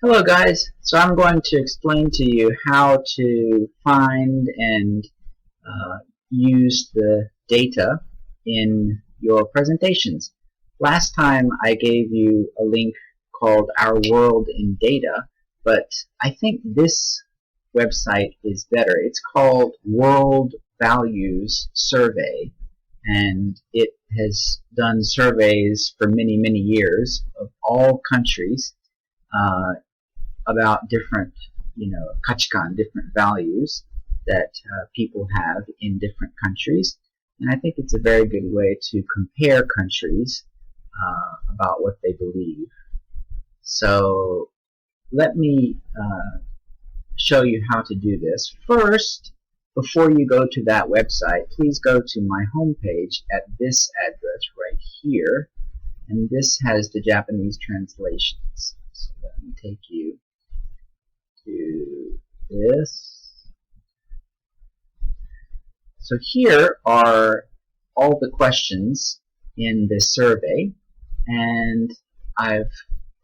Hello guys, so I'm going to explain to you how to find and use the data in your presentations. Last time I gave you a link called Our World in Data, but I think this website is better. It's called World Values Survey, and it has done surveys for many, many years of all countries about different, kachikan, different values that people have in different countries. And I think it's a very good way to compare countries about what they believe. So let me show you how to do this. First, before you go to that website, please go to my homepage at this address right here. And this has the Japanese translations. So let me take you to this. So here are all the questions in this survey, and I've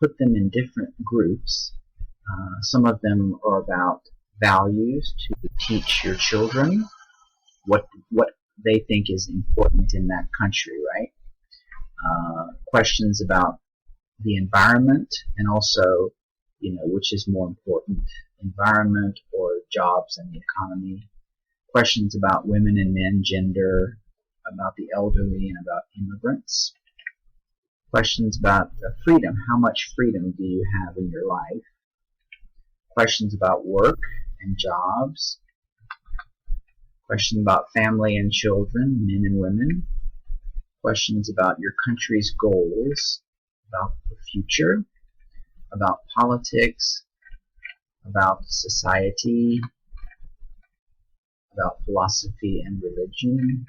put them in different groups. Some of them are about values to teach your children what they think is important in that country, right? Questions about the environment, and also which is more important, environment or jobs and the economy. Questions about women and men, gender, about the elderly, and about immigrants. Questions about freedom. How much freedom do you have in your life? Questions about work and jobs. Questions about family and children, men and women. Questions about your country's goals, about the future, about politics, about society, about philosophy and religion,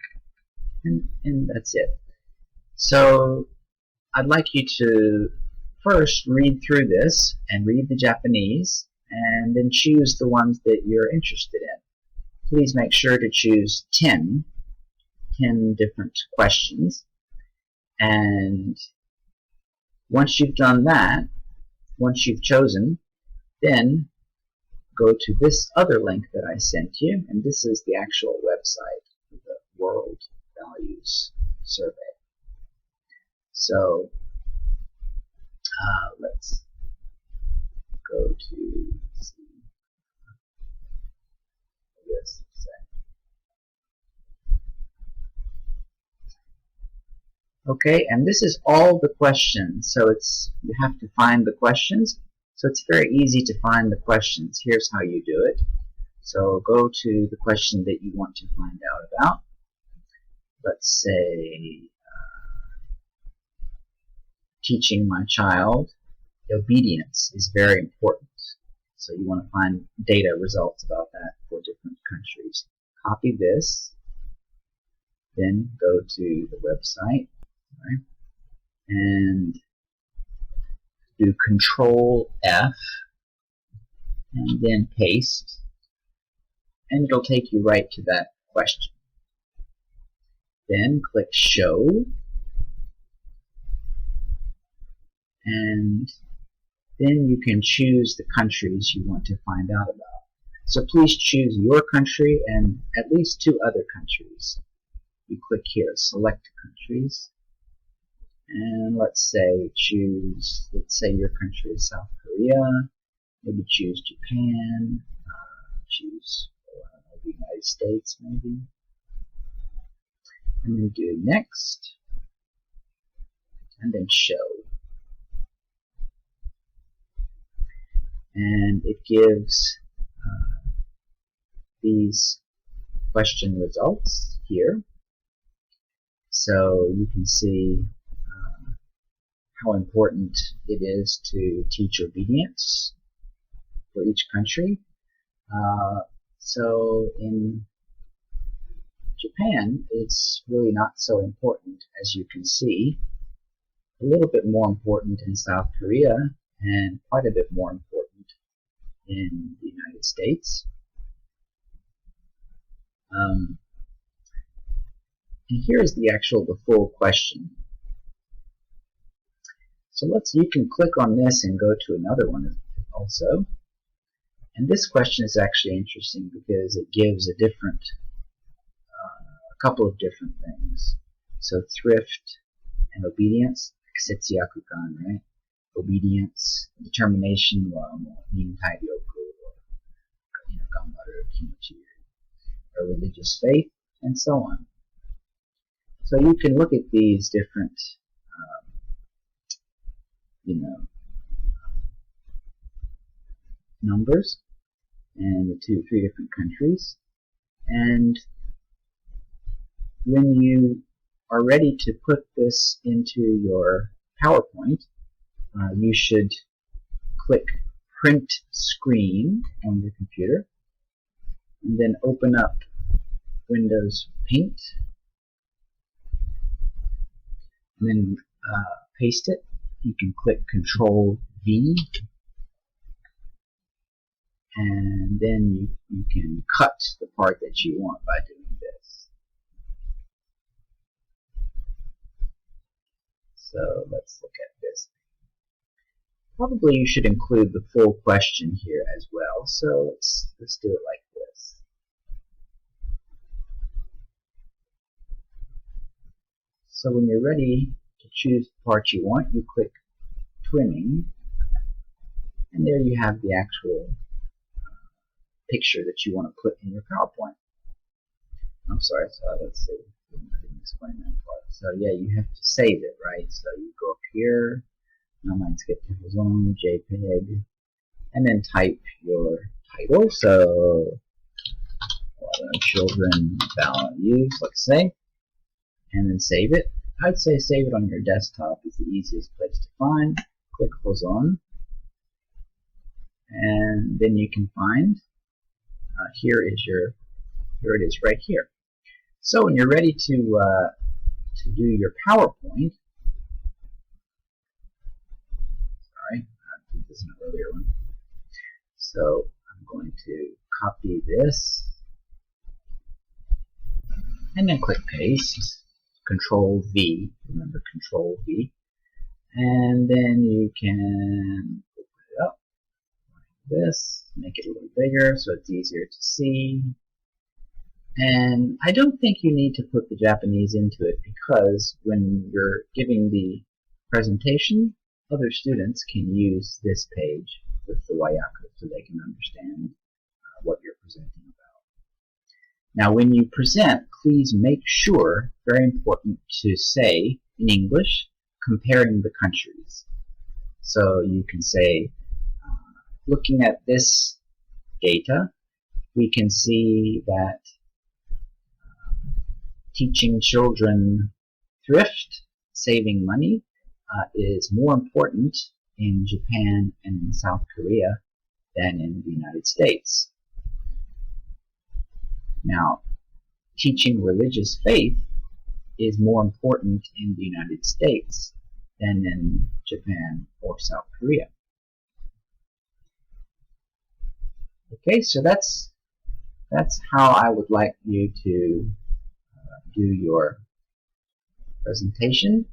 and that's it. So I'd like you to first read through this and read the Japanese, and then choose the ones that you're interested in. Please make sure to choose 10 different questions, and once you've done that, once you've chosen, then go to this other link that I sent you, and this is the actual website of the World Values Survey. So let's go to this. Okay, and this is all the questions. So you have to find the questions. So it's very easy to find the questions. Here's how you do it. So go to the question that you want to find out about. Let's say teaching my child obedience is very important. So you want to find data results about that for different countries. Copy this, then go to the website, right, and do Control F, and then paste, and it'll take you right to that question. Then click Show, and then you can choose the countries you want to find out about. So please choose your country and at least 2 other countries. You click here, Select Countries, and let's say your country is South Korea. Maybe choose Japan, choose the United States maybe, and then do Next, and then Show. And it gives these question results here. So you can see how important it is to teach obedience for each country. So in Japan, it's really not so important, as you can see. A little bit more important in South Korea, and quite a bit more important in the United States. And here's the full question. So you can click on this and go to another one also. And this question is actually interesting because it gives a couple of different things. So thrift and obedience, setsuyaku-kan, right? Obedience, determination, nintai-ryoku, or ganbaru kimochi, or religious faith, and so on. So you can look at these different, numbers and the three different countries, and when you are ready to put this into your PowerPoint, you should click Print Screen on your computer, and then open up Windows Paint, and then paste it. You can click Control V, and then you can cut the part that you want by doing this. So let's look at this. Probably you should include the full question here as well. So let's do it like this. So when you're ready to choose the part you want, you click Trimming, and there you have the actual picture that you want to put in your PowerPoint. I'm sorry, so let's see. I didn't explain that part. So yeah, you have to save it, right? So you go up here, zone, JPEG, and then type your title. So children values, let's say, and then save it. I'd say save it on your desktop is the easiest place to find. Click Hozon, and then you can find here it is right here. So when you're ready to do your PowerPoint, sorry, I did this in an earlier one. So I'm going to copy this, and then click Paste, Control V, remember Control V, and then you can open it up like this, make it a little bigger so it's easier to see. And I don't think you need to put the Japanese into it, because when you're giving the presentation, other students can use this page with the Waiaku so they can understand what you're presenting about. Now when you present, please make sure, very important, to say in English, comparing the countries. So you can say, looking at this data, we can see that teaching children thrift, saving money, is more important in Japan and in South Korea than in the United States. Now, teaching religious faith is more important in the United States than in Japan or South Korea. Okay, so that's how I would like you to do your presentation.